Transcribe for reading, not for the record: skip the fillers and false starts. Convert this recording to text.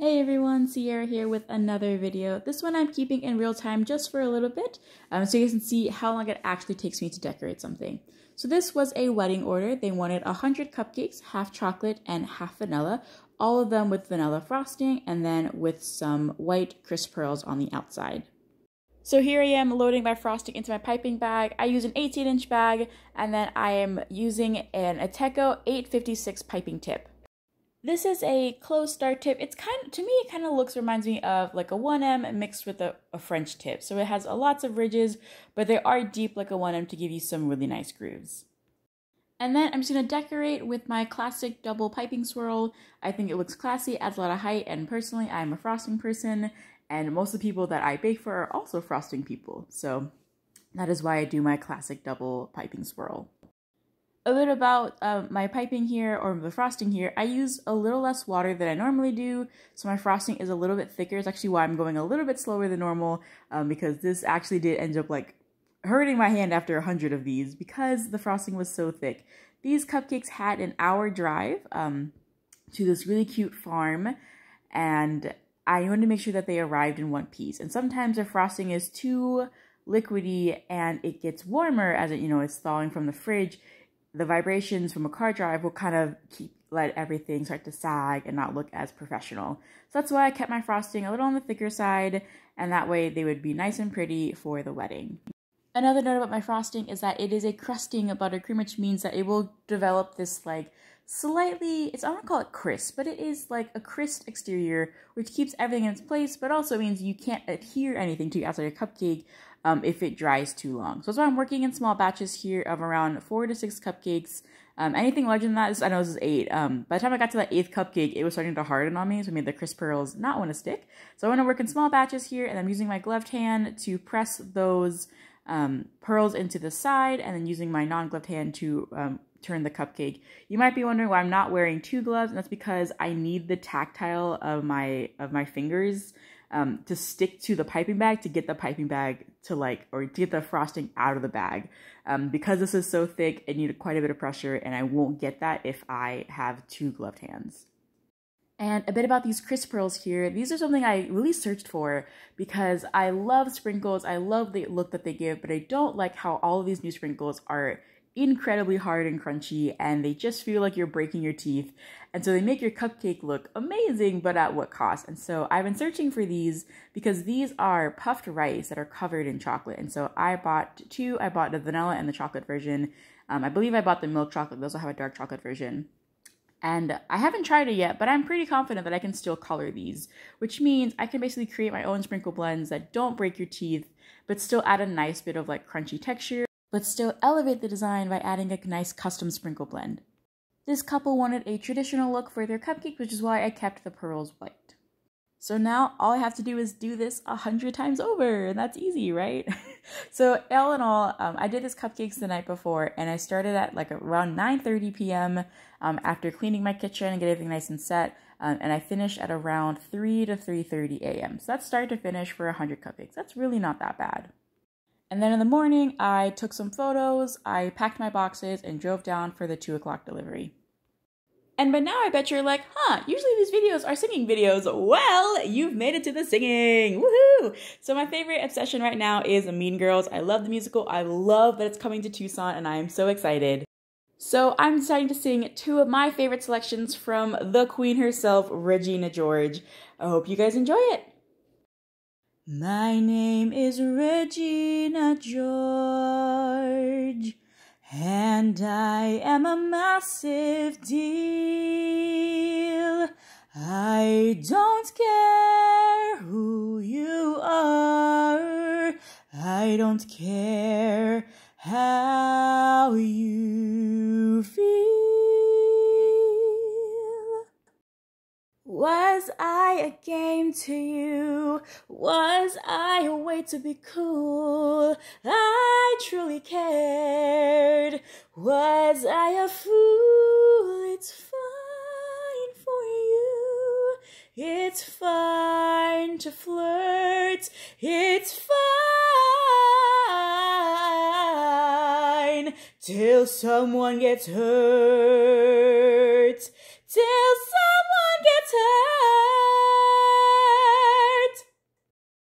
Hey everyone, Sierra here with another video. This one I'm keeping in real time just for a little bit, so you guys can see how long it actually takes me to decorate something. So this was a wedding order. They wanted 100 cupcakes, half chocolate and half vanilla, all of them with vanilla frosting and then with some white crisp pearls on the outside. So here I am loading my frosting into my piping bag. I use an 18-inch bag and then I am using an Ateco 856 piping tip. This is a closed start tip. It's to me, it kind of reminds me of like a 1M mixed with a French tip. So it has lots of ridges, but they are deep like a 1M to give you some really nice grooves. And then I'm just gonna decorate with my classic double piping swirl. I think it looks classy, adds a lot of height, and personally, I'm a frosting person, and most of the people that I bake for are also frosting people. So that is why I do my classic double piping swirl. A bit about my piping here, or the frosting here. I use a little less water than I normally do, so my frosting is a little bit thicker. It's actually why I'm going a little bit slower than normal, because this actually did end up like hurting my hand after 100 of these because the frosting was so thick. These cupcakes had an hour drive to this really cute farm, and I wanted to make sure that they arrived in one piece. And sometimes the frosting is too liquidy and it gets warmer as it's thawing from the fridge. The vibrations from a car drive will kind of let everything start to sag and not look as professional. So that's why I kept my frosting a little on the thicker side, and that way they would be nice and pretty for the wedding. Another note about my frosting is that it is a crusting buttercream, which means that it will develop this like slightly, I don't want to call it crisp, but it is like a crisp exterior, which keeps everything in its place, but also means you can't adhere anything to outside your cupcake if it dries too long. So that's why I'm working in small batches here of around 4 to 6 cupcakes. Anything larger than that, I know this is 8. By the time I got to that 8th cupcake, it was starting to harden on me, so it made the crisp pearls not want to stick. So I want to work in small batches here, and I'm using my gloved hand to press those pearls into the side, and then using my non-gloved hand to turn the cupcake. You might be wondering why I'm not wearing 2 gloves, and that's because I need the tactile of my fingers to stick to the piping bag to get the piping bag to or to get the frosting out of the bag. Because this is so thick, it needed quite a bit of pressure, and I won't get that if I have 2 gloved hands. And a bit about these crisp pearls here. These are something I really searched for because I love sprinkles. I love the look that they give, but I don't like how all of these new sprinkles are incredibly hard and crunchy, and they just feel like you're breaking your teeth. And so they make your cupcake look amazing, but at what cost? And so I've been searching for these because these are puffed rice that are covered in chocolate. And so I bought 2. I bought the vanilla and the chocolate version. I believe I bought the milk chocolate. They also have a dark chocolate version. And I haven't tried it yet, but I'm pretty confident that I can still color these, which means I can basically create my own sprinkle blends that don't break your teeth, but still add a nice bit of like crunchy texture, but still elevate the design by adding a nice custom sprinkle blend. This couple wanted a traditional look for their cupcake, which is why I kept the pearls white. So now all I have to do is do this 100 times over, and that's easy, right? So all in all, I did this cupcakes the night before, and I started at like around 9:30 p.m. After cleaning my kitchen and getting everything nice and set, and I finished at around 3 to 3:30 a.m. So that's start to finish for 100 cupcakes. That's really not that bad. And then in the morning, I took some photos, I packed my boxes, and drove down for the 2 o'clock delivery. And by now I bet you're like, usually these videos are singing videos. Well, you've made it to the singing. Woohoo! So my favorite obsession right now is Mean Girls. I love the musical. I love that it's coming to Tucson, and I am so excited. So I'm deciding to sing 2 of my favorite selections from the queen herself, Regina George. I hope you guys enjoy it. My name is Regina George, and I am a massive deal. I don't care who you are. I don't care how you feel. Was I a game to you? Was I a way to be cool? I truly cared. Was I a fool? It's fine for you. It's fine to flirt. It's fine till someone gets hurt. Till someone gets hurt.